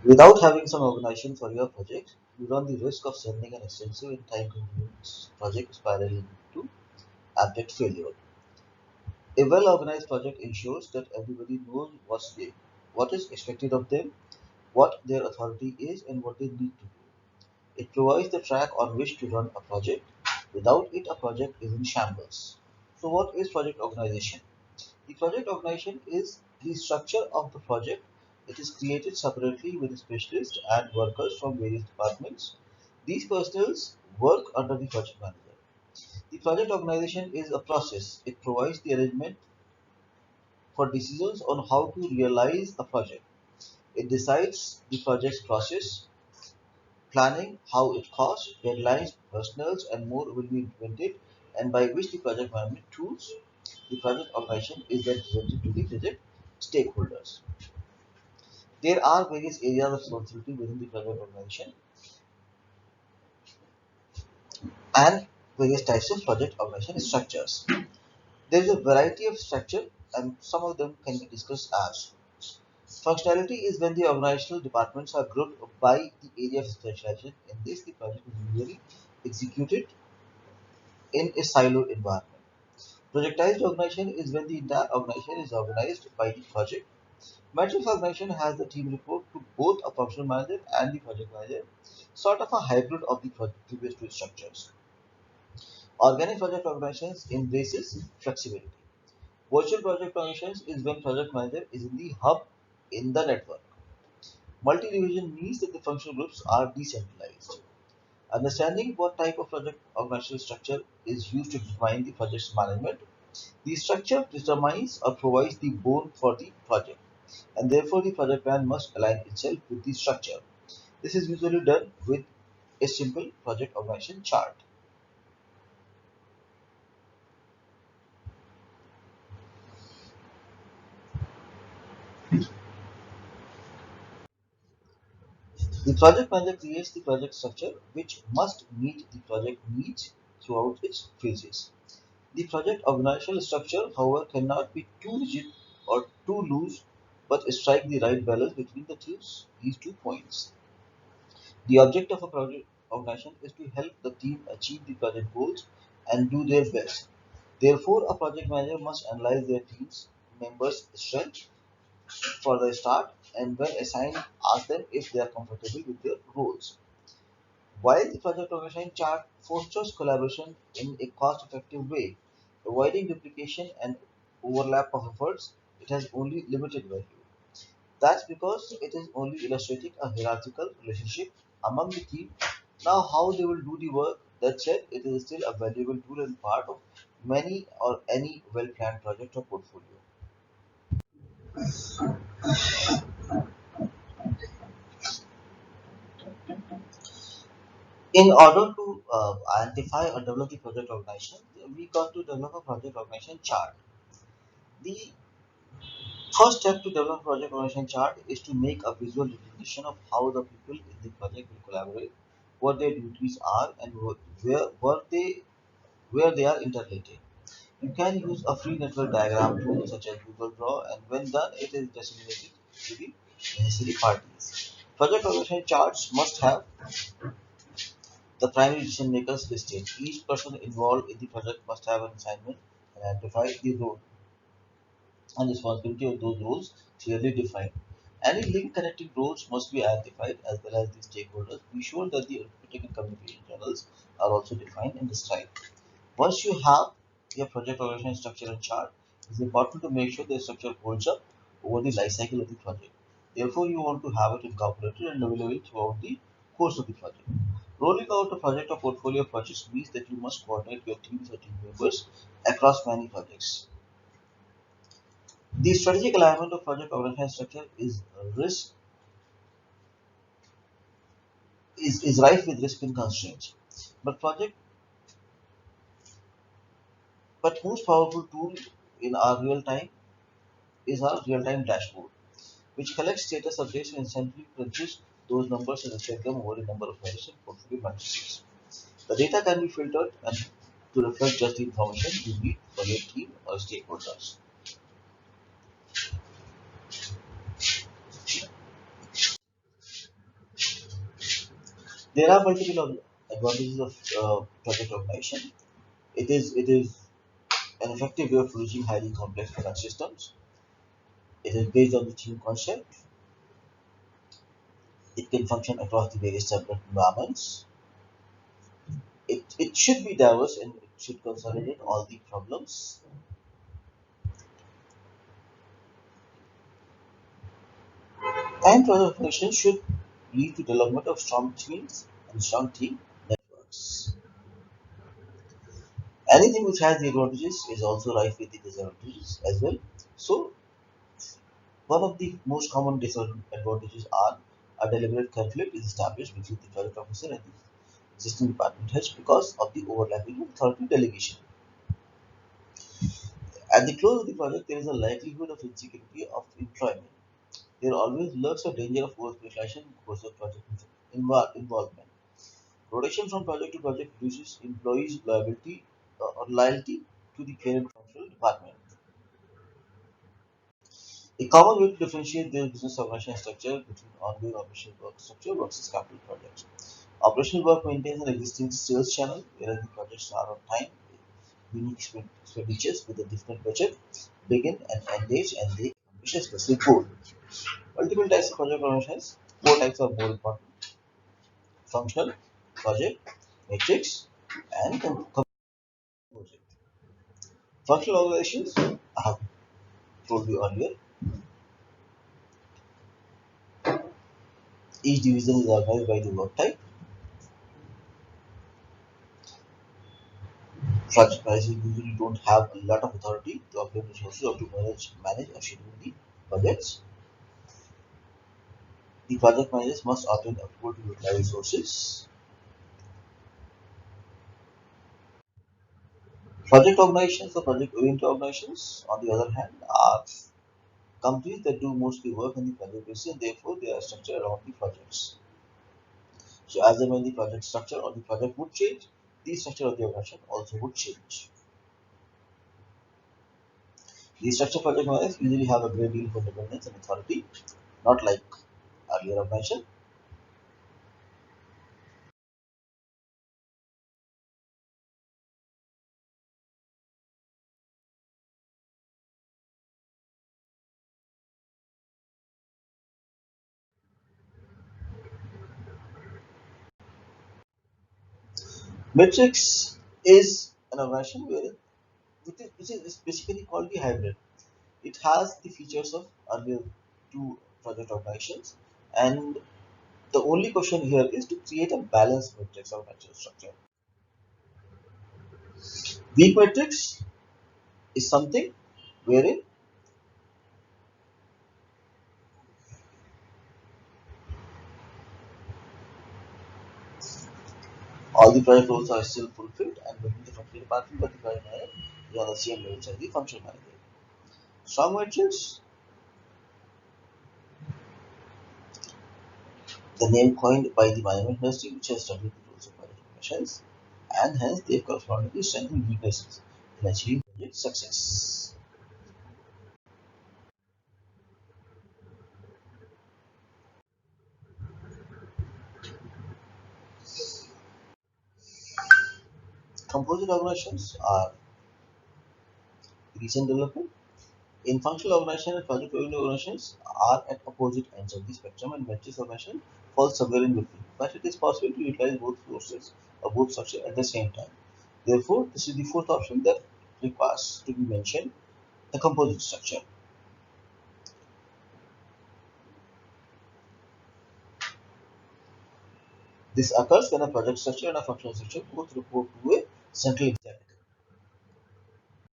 Without having some organization for your project, you run the risk of sending an extensive and time-consuming project spiraling into abject failure. A well-organized project ensures that everybody knows what is expected of them, what their authority is, and what they need to do. It provides the track on which to run a project. Without it, a project is in shambles. So, what is project organization? The project organization is the structure of the project. It is created separately with specialists and workers from various departments. These personnels work under the project manager. The project organization is a process. It provides the arrangement for decisions on how to realize a project. It decides the project's process, planning, how it costs, deadlines, personnel, and more will be implemented, and by which the project management tools, the project organization is then presented to the project stakeholders. There are various areas of responsibility within the project organization and various types of project organization structures. There is a variety of structure, and some of them can be discussed as functionality is when the organizational departments are grouped by the area of specialization. In this, the project is usually executed in a siloed environment. Projectized organization is when the entire organization is organized by the project. Matrix organization has the team report to both a functional manager and the project manager, sort of a hybrid of the previous two structures. Organic project organizations embraces flexibility. Virtual project organizations is when project manager is in the hub in the network. Multi-division means that the functional groups are decentralized. Understanding what type of project organizational structure is used to define the project's management. The structure determines or provides the bone for the project, and therefore the project plan must align itself with the structure. This is usually done with a simple project organization chart. The project manager creates the project structure which must meet the project needs throughout its phases. The project organizational structure, however, cannot be too rigid or too loose, but strike the right balance between these 2 points. The object of a project organization is to help the team achieve the project goals and do their best. Therefore, a project manager must analyze their team's members' strengths for the start and when assigned, ask them if they are comfortable with their roles. While the project organization chart fosters collaboration in a cost-effective way, avoiding duplication and overlap of efforts, it has only limited value. That's because it is only illustrating a hierarchical relationship among the team. Now, how they will do the work, that said, it is still a valuable tool and part of many or any well planned project or portfolio. In order to identify or develop the project organization, we got to develop a project organization chart. The first step to develop a project organization chart is to make a visual representation of how the people in the project will collaborate, what their duties are, and where they are interrelated. You can use a free network diagram tool such as Google Draw, and when done, it is disseminated to the necessary parties. Project organization charts must have the primary decision makers listed. Each person involved in the project must have an assignment and identify the role and responsibility of those roles clearly defined. Any link connecting roles must be identified as well as the stakeholders. Be sure that the reporting and communication channels are also defined and described. Once you have your project organization structure and chart, it's important to make sure the structure holds up over the life cycle of the project. Therefore, you want to have it incorporated and available throughout the course of the project. Rolling out a project or portfolio of projects means that you must coordinate your teams or team members across many projects. The strategic alignment of project organization structure is rife with risk and constraints. But project but most powerful tool in our real time is our real time dashboard, which collects status updates and instantly crunches those numbers and reflect them over a number of measures and portfolio matrices. The data can be filtered and to reflect just the information you need for your team or stakeholders. There are multiple advantages of project organization. It is an effective way of producing highly complex product systems. It is based on the team concept. It can function across the various separate environments. It should be diverse and it should consolidate all the problems. And project organization should lead to development of strong teams and strong team networks. Anything which has the advantages is also rife with the disadvantages as well. So one of the most common disadvantages are a deliberate conflict is established between the project officer and the existing department heads because of the overlapping of authority delegation. At the close of the project, there is a likelihood of insecurity of employment. There always lurks a danger of over-specialization because of project involvement. Rotation from project to project reduces employees' liability or loyalty to the parent functional department. A common way to differentiate the business organization structure between ongoing operational work structure versus capital projects. Operational work maintains an existing sales channel, whereas the projects are on time, unique expenditures with a different budget, begin and end dates, and they accomplish a specific goal. Multiple types of project organizations. Four types are more important: functional, project, matrix, and composite. Functional organizations, I have told you earlier, each division is organized by the work type. Project managers usually don't have a lot of authority to allocate resources or to manage or schedule the budgets. The project managers must obtain approval to utilize resources. Project organizations or project-oriented organizations, on the other hand, are companies that do mostly work on the project basis and therefore they are structured around the projects. So as and when the project structure or the project would change, the structure of the organization also would change. The structured project managers usually have a great deal of independence and authority, not like earlier I mentioned. Matrix is an organization which is basically called the hybrid. It has the features of earlier two project organizations, and the only question here is to create a balanced matrix or matrix structure. Weak matrix is something wherein all the project roles are still fulfilled and within the functional department, but the project manager is on the same level as the functional manager. Strong matrix, the name coined by the management industry, which has studied the rules of project operations, and hence they correspondingly strengthen weaknesses in achieving project success. Composite organizations are recent development. In functional organizations and project-oriented organizations are at opposite ends of the spectrum, and matrix organization falls somewhere in between. But it is possible to utilize both sources or both structures at the same time. Therefore, this is the fourth option that requires to be mentioned: the composite structure. This occurs when a project structure and a functional structure both report to a central executive.